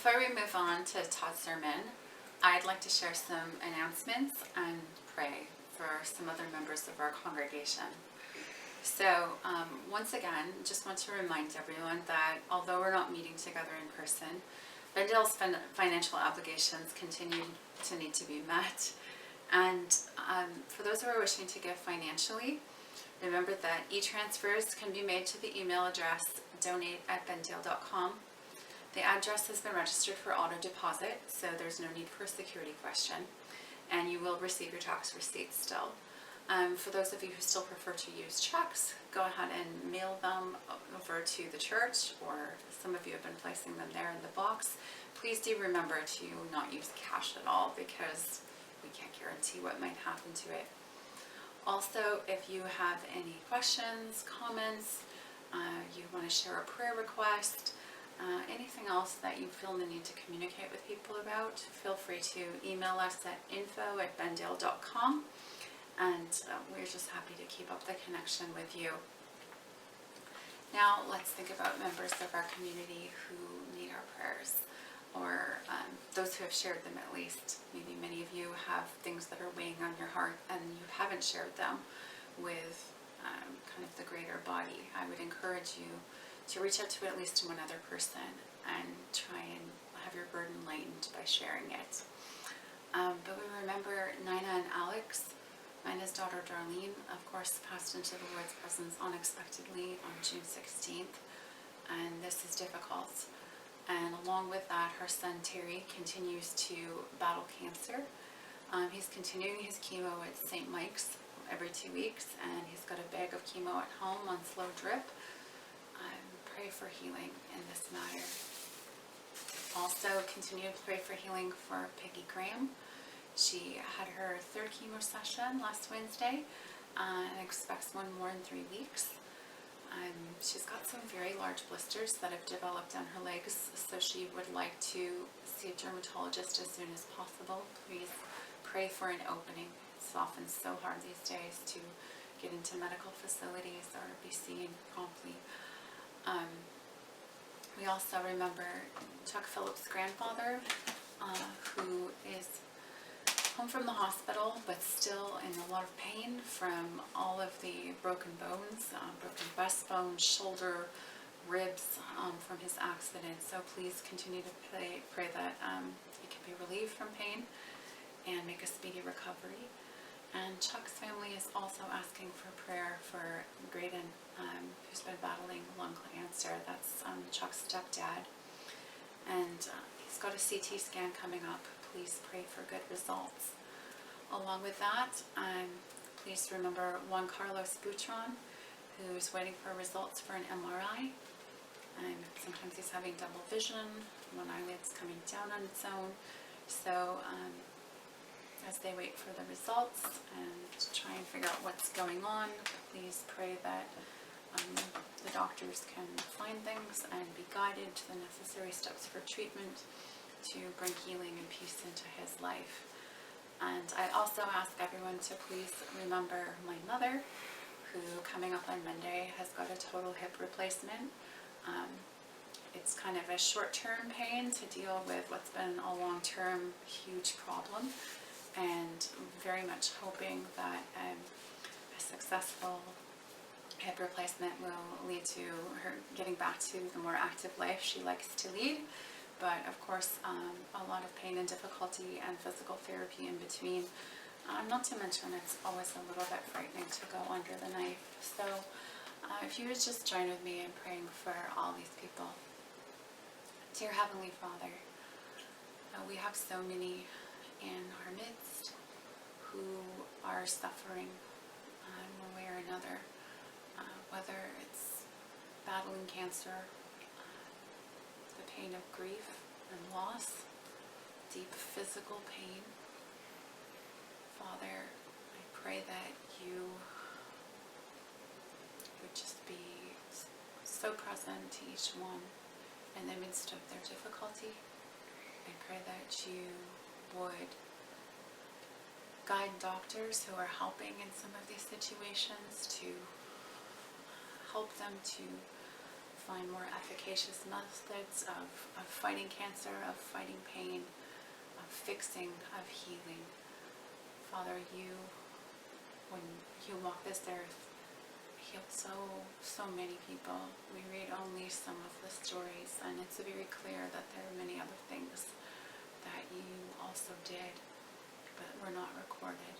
Before we move on to Todd's sermon, I'd like to share some announcements and pray for some other members of our congregation. So, once again, just want to remind everyone that although we're not meeting together in person, Bendale's financial obligations continue to need to be met. And for those who are wishing to give financially, remember that e-transfers can be made to the email address donate@bendale.com. The address has been registered for auto deposit, so there's no need for a security question, and you will receive your tax receipts still. For those of you who still prefer to use checks, go ahead and mail them over to the church, or some of you have been placing them there in the box. Please do remember to not use cash at all, because we can't guarantee what might happen to it. Also, if you have any questions, comments, you want to share a prayer request, anything else that you feel the need to communicate with people about, feel free to email us at info@bendale.com, and we're just happy to keep up the connection with you. Now let's think about members of our community who need our prayers, or those who have shared them at least. Maybe many of you have things that are weighing on your heart and you haven't shared them with kind of the greater body. I would encourage you to reach out to at least one other person and try and have your burden lightened by sharing it. But we remember Nina and Alex. Nina's daughter Darlene, of course, passed into the Lord's presence unexpectedly on June 16th, and this is difficult. And along with that, her son Terry continues to battle cancer. He's continuing his chemo at St. Mike's every 2 weeks, and he's got a bag of chemo at home on slow drip. Pray for healing in this matter. Also, continue to pray for healing for Peggy Graham. She had her third chemo session last Wednesday and expects one more in 3 weeks. She's got some very large blisters that have developed on her legs, so she would like to see a dermatologist as soon as possible. Please pray for an opening. It's often so hard these days to get into medical facilities or be seen promptly. We also remember Chuck Phillips' grandfather, who is home from the hospital, but still in a lot of pain from all of the broken bones, broken breastbone, shoulder, ribs from his accident. So please continue to pray that he can be relieved from pain and make a speedy recovery. And Chuck's family is also asking for prayer for Graydon, who's been battling lung cancer. That's Chuck's stepdad. And he's got a CT scan coming up. Please pray for good results. Along with that, please remember Juan Carlos Butron, who's waiting for results for an MRI. Sometimes he's having double vision, one eyelid's coming down on its own. So as they wait for the results and try and figure out what's going on, please pray that the doctors can find things and be guided to the necessary steps for treatment to bring healing and peace into his life. And I also ask everyone to please remember my mother, who coming up on Monday has got a total hip replacement. It's kind of a short-term pain to deal with what's been a long-term huge problem, and very much hoping that a successful hip replacement will lead to her getting back to the more active life she likes to lead. But of course, a lot of pain and difficulty and physical therapy in between. Not to mention, it's always a little bit frightening to go under the knife. So if you would just join with me in praying for all these people. Dear Heavenly Father, we have so many in our midst who are suffering one way or another, whether it's battling cancer, the pain of grief and loss, deep physical pain. Father, I pray that you would just be so present to each one in the midst of their difficulty. I pray that you would guide doctors who are helping in some of these situations to help them to find more efficacious methods of fighting cancer, of fighting pain, of fixing, of healing. Father, you, when you walk this earth, healed so many people. We read only some of the stories, and it's very clear that there are many other things that you also did, but were not recorded.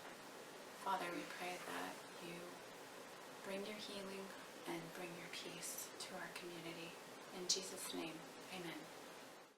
Father, we pray that you bring your healing and bring your peace to our community. In Jesus' name, amen.